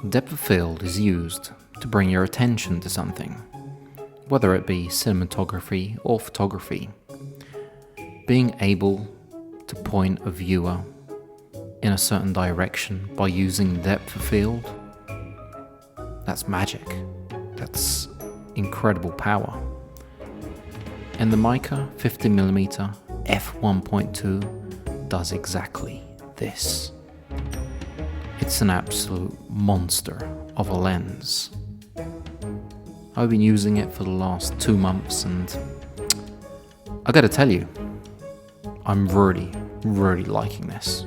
Depth of field is used to bring your attention to something, whether it be cinematography or photography. Being able to point a viewer in a certain direction by using depth of field, that's magic. That's incredible power. And the Meike 50mm F1.2 does exactly this. It's an absolute monster of a lens. I've been using it for the last 2 months and I gotta tell you, I'm really liking this.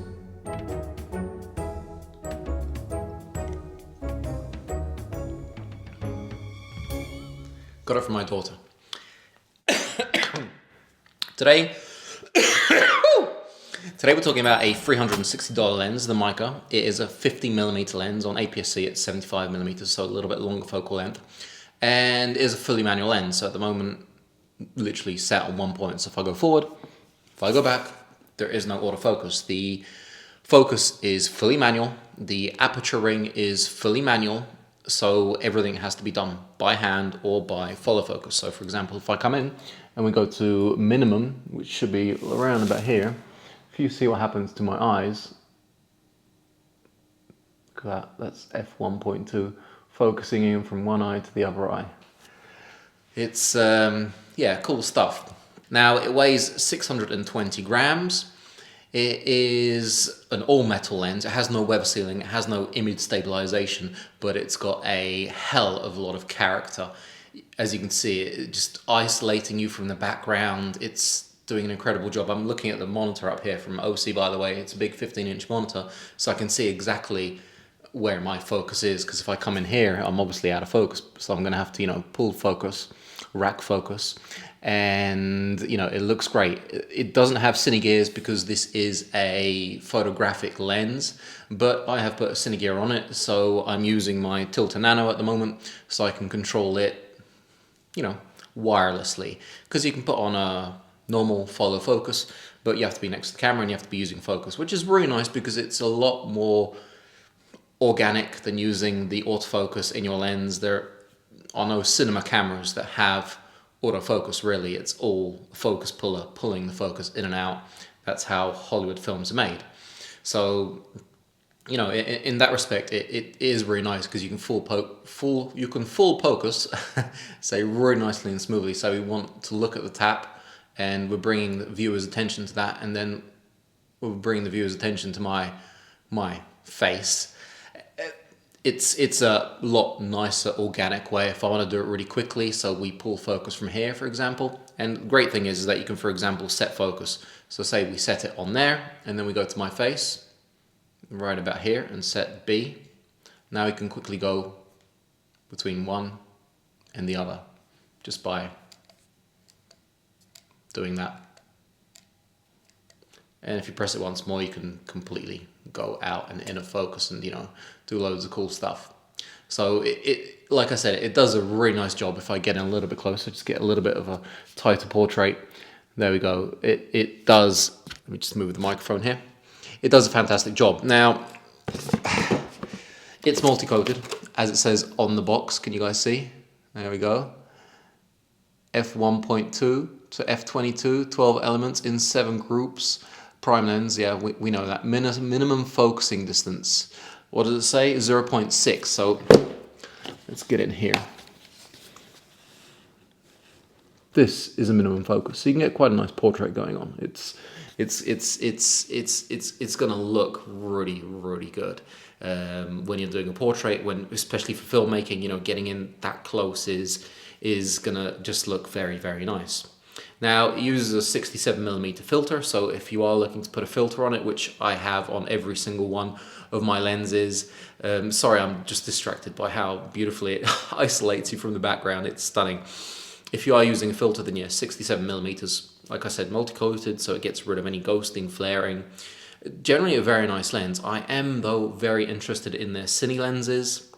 Got it from my daughter. Today we're talking about a $360 lens, the Meike. It is a 50mm lens. On APS-C it's 75mm, so a little bit longer focal length. And it is a fully manual lens, so at the moment, literally set on one point. So if I go forward, if I go back, there is no autofocus. The focus is fully manual. The aperture ring is fully manual, so everything has to be done by hand or by follow focus. So for example, if I come in and we go to minimum, which should be around about here, if you see what happens to my eyes, look at that, that's f1.2, focusing in from one eye to the other eye. It's, yeah, cool stuff. Now, it weighs 620 grams. It is an all-metal lens. It has no web sealing, it has no image stabilization, but it's got a hell of a lot of character. As you can see, it just isolating you from the background. It's doing an incredible job. I'm looking at the monitor up here from OC, by the way. It's a big 15-inch monitor, so I can see exactly where my focus is, because if I come in here, I'm obviously out of focus, so I'm going to have to, pull focus, rack focus, and, it looks great. It doesn't have cine gears because this is a photographic lens, but I have put a cine gear on it, so I'm using my Tilta Nano at the moment, so I can control it, wirelessly, because you can put on a normal follow focus, but you have to be next to the camera and you have to be using focus, which is really nice because it's a lot more organic than using the autofocus in your lens. There are no cinema cameras that have autofocus, really. It's all focus puller pulling the focus in and out. That's how Hollywood films are made. So, in that respect, it is really nice because you can full focus, say really nicely and smoothly. So we want to look at the tap, and we're bringing the viewer's attention to that, and then we're bringing the viewer's attention to my face. It's a lot nicer, organic way if I want to do it really quickly. So we pull focus from here, for example. And the great thing is that you can, for example, set focus. So say we set it on there, and then we go to my face, right about here, and set B. Now we can quickly go between one and the other, just by doing that. And if you press it once more, you can completely go out and in a focus and, do loads of cool stuff. So it like I said, it does a really nice job. If I get in a little bit closer, just get a little bit of a tighter portrait. There we go. It does, let me just move the microphone here. It does a fantastic job. Now, it's multi-coated, as it says on the box. Can you guys see? There we go. F1.2 to F22, 12 elements in 7 groups. Prime lens, yeah, we know that. Minimum focusing distance. What does it say? 0.6. So let's get in here. This is a minimum focus, so you can get quite a nice portrait going on. It's gonna look really good when you're doing a portrait. Especially for filmmaking, getting in that close is gonna just look very nice. Now, it uses a 67mm filter, so if you are looking to put a filter on it, which I have on every single one of my lenses, sorry, I'm just distracted by how beautifully it isolates you from the background. It's stunning. If you are using a filter, then yeah, 67mm, like I said, multi-coated, so it gets rid of any ghosting, flaring. Generally a very nice lens. I am, though, very interested in their cine lenses,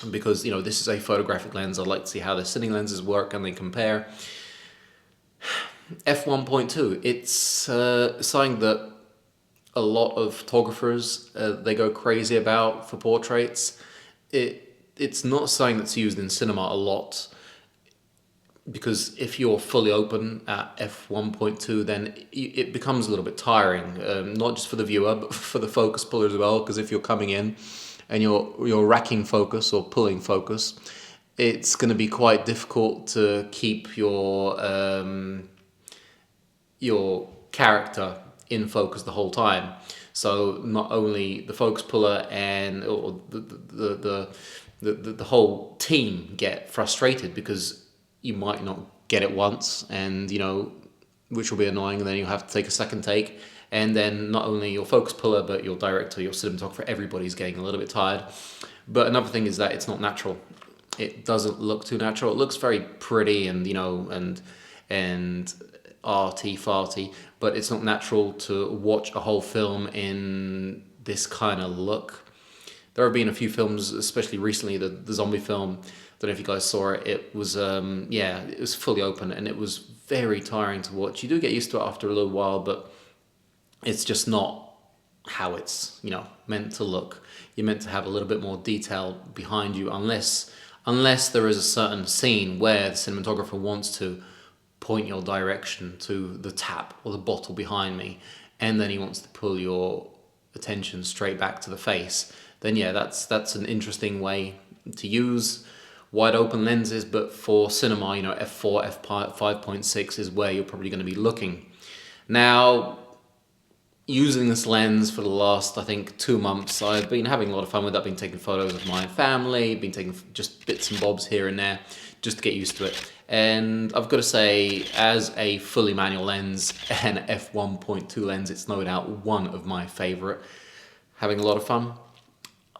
because, this is a photographic lens. I'd like to see how the cine lenses work and they compare. F1.2, it's something that a lot of photographers, they go crazy about for portraits. it's not something that's used in cinema a lot, because if you're fully open at f1.2, then it becomes a little bit tiring, not just for the viewer, but for the focus puller as well. Because if you're coming in and you're racking focus or pulling focus, it's going to be quite difficult to keep your character in focus the whole time. So not only the focus puller and or the whole team get frustrated because you might not get it once, and which will be annoying, and then you have to take a second take, and then not only your focus puller but your director, your cinematographer, everybody's getting a little bit tired. But another thing is that it's not natural. It doesn't look too natural. It looks very pretty and and arty farty, but it's not natural to watch a whole film in this kind of look. There have been a few films, especially recently, the zombie film. I don't know if you guys saw it. It was it was fully open, and it was very tiring to watch. You do get used to it after a little while, but it's just not how it's meant to look. You're meant to have a little bit more detail behind you, unless there is a certain scene where the cinematographer wants to point your direction to the tap or the bottle behind me, and then he wants to pull your attention straight back to the face. Then yeah, that's an interesting way to use wide open lenses. But for cinema, f4, f5.6 is where you're probably going to be looking. Now, using this lens for the last, I think, 2 months, I've been having a lot of fun with it. I've been taking photos of my family, been taking just bits and bobs here and there, just to get used to it. And I've got to say, as a fully manual lens and f1.2 lens, it's no doubt one of my favorite. Having a lot of fun.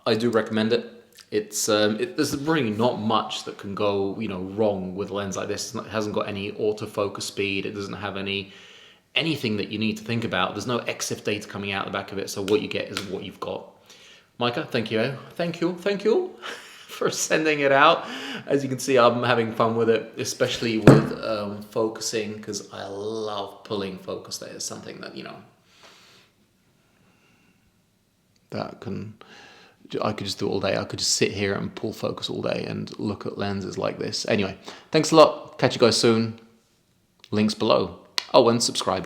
I do recommend it. There's really not much that can go wrong with a lens like this. It hasn't got any autofocus speed. It doesn't have anything that you need to think about. There's no EXIF data coming out the back of it. So what you get is what you've got. Meike, thank you for sending it out. As you can see, I'm having fun with it, especially with focusing, because I love pulling focus. That is something that I could just do all day. I could just sit here and pull focus all day and look at lenses like this. Anyway, thanks a lot. Catch you guys soon. Links below. Oh, and subscribe,